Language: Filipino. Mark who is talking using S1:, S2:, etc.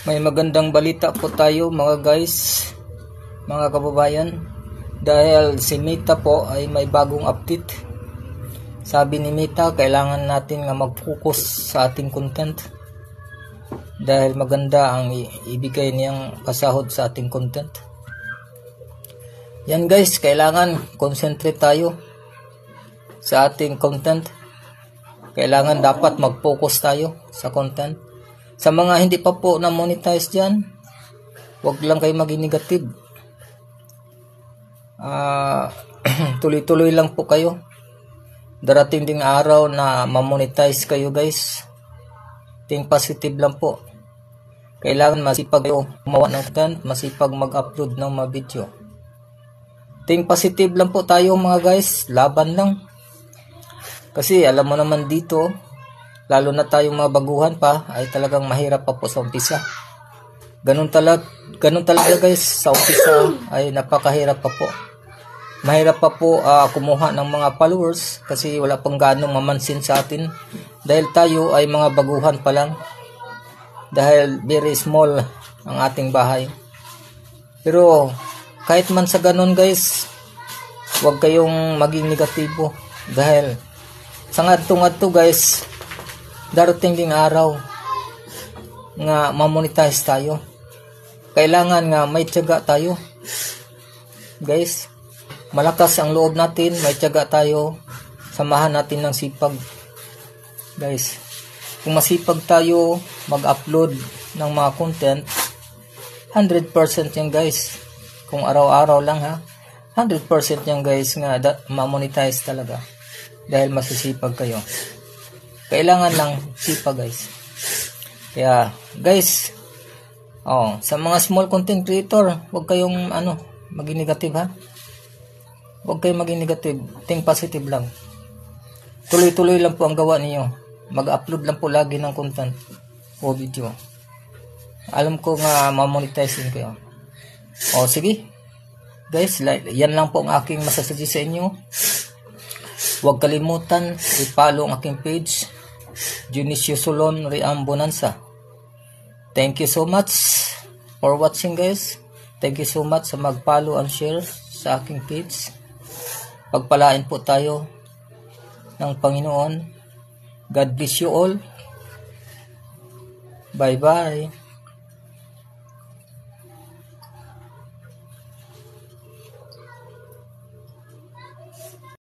S1: May magandang balita po tayo mga guys, mga kababayan, dahil si Meta po ay may bagong update. Sabi ni Meta, kailangan natin nga mag-focus sa ating content dahil maganda ang ibigay niyang pasahod sa ating content. Yan guys, kailangan concentrate tayo sa ating content. Kailangan dapat mag-focus tayo sa content. Sa mga hindi pa po na monetize dyan, huwag lang kayo maging negative. Tuloy-tuloy lang po kayo. Darating ding araw na ma-monetize kayo guys. Think positive lang po. Kailangan masipag kayo gumawa ng content, masipag mag-upload ng mga video. Think positive lang po tayo mga guys, laban lang. Kasi alam mo naman dito, lalo na tayong mga baguhan pa, ay talagang mahirap pa po sa umpisa. Ganun talaga guys, sa umpisa ay napakahirap pa po. Mahirap pa po kumuha ng mga followers kasi wala pang ganong mamansin sa atin. Dahil tayo ay mga baguhan pa lang. Dahil very small ang ating bahay. Pero kahit man sa ganun guys, huwag kayong maging negatibo. Dahil sa ngadto guys, darating ding araw nga ma-monetize tayo. Kailangan nga may tiyaga tayo. Guys, malakas ang loob natin, may tiyaga tayo. Samahan natin ng sipag. Guys, kung masipag tayo mag-upload ng mga content, 100% yan guys. Kung araw-araw lang ha, 100% yan guys nga ma-monetize talaga. Dahil masisipag kayo. Kailangan lang sipa guys. Kaya guys, sa mga small content creator, huwag kayong maging negative ha. Huwag kayong maging negative. Think positive lang. Tuloy-tuloy lang po ang gawa niyo. Mag-upload lang po lagi ng content o video. Alam ko nga ma-monetize din kayo. Sige. Guys, yan lang po ang aking masasuggest sa inyo. Huwag kalimutan i-follow ang aking page, Dionisio Solon Riam Bonanza. Thank you so much for watching guys. Thank you so much sa mag-follow and share sa aking page. Pagpalain po tayo ng Panginoon. God bless you all. Bye bye.